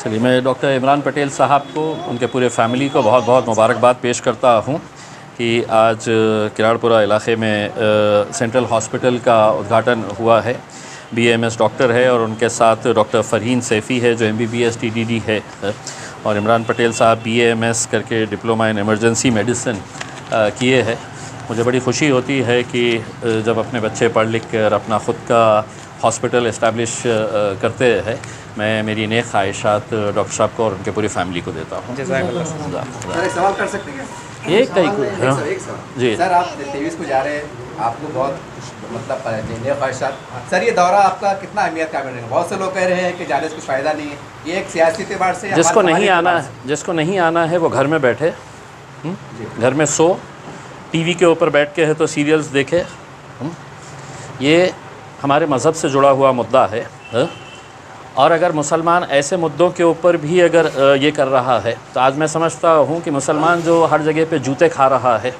चलिए, मैं डॉक्टर इमरान पटेल साहब को, उनके पूरे फैमिली को बहुत बहुत मुबारकबाद पेश करता हूँ कि आज किराड़पुरा इलाके में सेंट्रल हॉस्पिटल का उद्घाटन हुआ है। BAMS डॉक्टर है और उनके साथ डॉक्टर फ़रहीन सैफ़ी है जो MBBS TDD है, और इमरान पटेल साहब BAMS करके डिप्लोमा इन इमरजेंसी मेडिसिन किए हैं। मुझे बड़ी ख़ुशी होती है कि जब अपने बच्चे पढ़ लिख कर अपना ख़ुद का हॉस्पिटल इस्टेब्लिश करते हैं, मैं मेरी नेक ख्वाहिशात डॉक्टर साहब को और उनके पूरी फैमिली को देता हूँ। सर, सवाल कर सकते हैं? एक जी सर, आप 23 को जा रहे हैं, आपको बहुत मतलब नेक ख्वाहिशात। सर, ये दौरा आपका कितना अहमियत का है? बहुत से लोग कह रहे हैं कि जाने से कुछ फ़ायदा नहीं है, ये एक सियासी एतबार से जिसको नहीं आना है वो घर में बैठे, घर में सो, टीवी के ऊपर बैठ के है तो सीरियल्स देखे। ये हमारे मज़हब से जुड़ा हुआ मुद्दा है, और अगर मुसलमान ऐसे मुद्दों के ऊपर भी अगर ये कर रहा है तो आज मैं समझता हूँ कि मुसलमान जो हर जगह पे जूते खा रहा है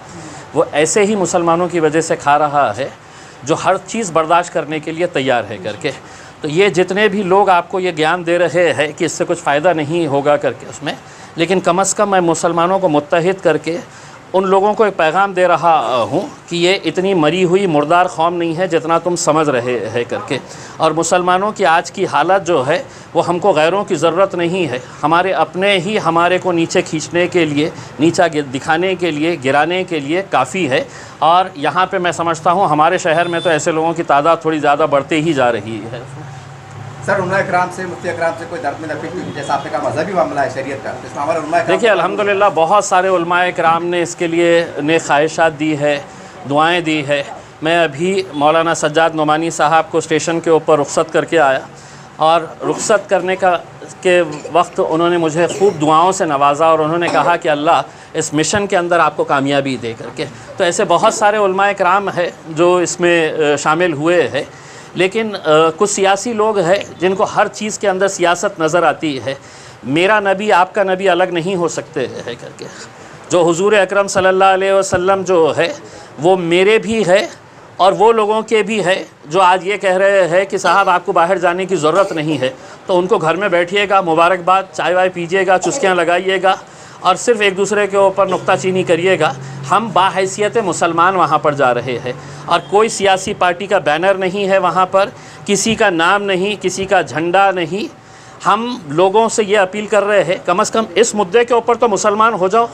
वो ऐसे ही मुसलमानों की वजह से खा रहा है जो हर चीज़ बर्दाश्त करने के लिए तैयार है करके। तो ये जितने भी लोग आपको ये ज्ञान दे रहे हैं कि इससे कुछ फ़ायदा नहीं होगा करके उसमें, लेकिन कम अज़ कम मैं मुसलमानों को मुत्तहिद करके उन लोगों को एक पैगाम दे रहा हूँ कि ये इतनी मरी हुई मुर्दार कौम नहीं है जितना तुम समझ रहे हैं करके। और मुसलमानों की आज की हालत जो है वो हमको गैरों की ज़रूरत नहीं है, हमारे अपने ही हमारे को नीचे खींचने के लिए, नीचा दिखाने के लिए, गिराने के लिए काफ़ी है। और यहाँ पे मैं समझता हूँ हमारे शहर में तो ऐसे लोगों की तादाद थोड़ी ज़्यादा बढ़ती ही जा रही है। सर, उलमा इकराम से, मुफ्ती इकराम से कोई दर्द में नफी, जैसा आपने कहा मजहबी मामला है शरीयत का, इसमें हमारे उलमा इकराम, देखिए अल्हम्दुलिल्लाह बहुत सारे उलमा इकराम ने इसके लिए नेक ख्वाहिशात दी है, दुआएं दी है। मैं अभी मौलाना सज्जाद नोमानी साहब को स्टेशन के ऊपर रुखसत करके आया, और रुखसत करने के वक्त उन्होंने मुझे खूब दुआओं से नवाजा और उन्होंने कहा कि अल्लाह इस मिशन के अंदर आपको कामयाबी दे करके। तो ऐसे बहुत सारे उलमा इकराम है जो इसमें शामिल हुए हैं। लेकिन कुछ सियासी लोग हैं जिनको हर चीज़ के अंदर सियासत नज़र आती है। मेरा नबी आपका नबी अलग नहीं हो सकते है करके। जो हुजूर अकरम सल्लल्लाहु अलैहि वसल्लम जो है वो मेरे भी है और वो लोगों के भी है जो आज ये कह रहे हैं कि साहब आपको बाहर जाने की ज़रूरत नहीं है, तो उनको घर में बैठिएगा, मुबारकबाद, चाय वाय पीजिएगा, चुस्कियाँ लगाइएगा और सिर्फ़ एक दूसरे के ऊपर नुक्ताचीनी करिएगा। हम बाहैसियत मुसलमान वहाँ पर जा रहे हैं और कोई सियासी पार्टी का बैनर नहीं है वहाँ पर, किसी का नाम नहीं, किसी का झंडा नहीं। हम लोगों से ये अपील कर रहे हैं कम से कम इस मुद्दे के ऊपर तो मुसलमान हो जाओ,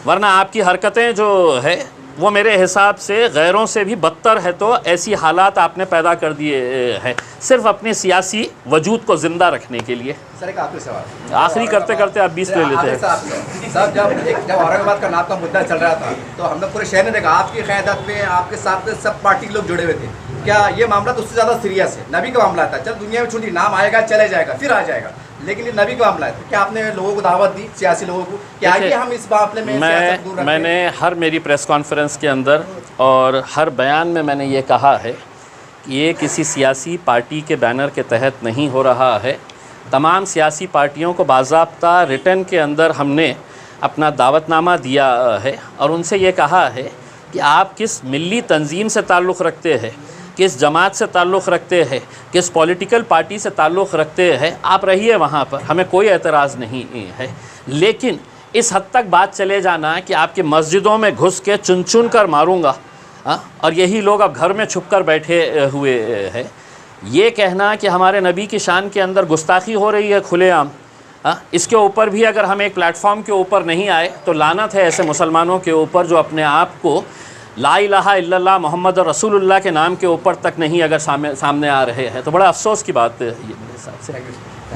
वरना आपकी हरकतें जो है वो मेरे हिसाब से गैरों से भी बदतर है। तो ऐसी हालात आपने पैदा कर दिए हैं सिर्फ अपने सियासी वजूद को ज़िंदा रखने के लिए। सर, एक आखिरी सवाल, आखिरी करते करते आप 20 ले लेते हैं। साहब, जब औरंगाबाद का नाम का मुद्दा चल रहा था तो हम लोग पूरे शहर ने देखा आपकी क़यादत में, आपके साथ सब पार्टी के लोग जुड़े हुए थे। क्या ये मामला तो उससे ज़्यादा सीरियस है? नबी का मामला था, चल दुनिया में छोटी, नाम आएगा चले जाएगा फिर आ जाएगा, लेकिन ये नबी का मामला है। तो क्या आपने लोगों को दावत दी, सियासी लोगों को, क्या आइए हम इस मामले में मैंने हर मेरी प्रेस कॉन्फ्रेंस के अंदर और हर बयान में मैंने ये कहा है कि ये किसी सियासी पार्टी के बैनर के तहत नहीं हो रहा है। तमाम सियासी पार्टियों को बाज़ाब्ता रिटर्न के अंदर हमने अपना दावतनामा दिया है और उनसे ये कहा है कि आप किस मिली तंजीम से ताल्लुक़ रखते हैं, किस जमात से ताल्लुक़ रखते हैं, किस पॉलिटिकल पार्टी से ताल्लुक़ रखते हैं, आप रहिए वहाँ पर, हमें कोई एतराज़ नहीं है। लेकिन इस हद तक बात चले जाना कि आपकी मस्जिदों में घुस के चुन चुन कर मारूँगा, और यही लोग अब घर में छुप कर बैठे हुए हैं, ये कहना कि हमारे नबी की शान के अंदर गुस्ताखी हो रही है खुलेआम, इसके ऊपर भी अगर हम एक प्लेटफॉर्म के ऊपर नहीं आए तो लानत है ऐसे मुसलमानों के ऊपर जो अपने आप को ला इलाहा इल्लल्लाह मोहम्मद रसूलुल्लाह के नाम के ऊपर तक नहीं अगर सामने आ रहे हैं। तो बड़ा अफसोस की बात है ये मेरे हिसाब से।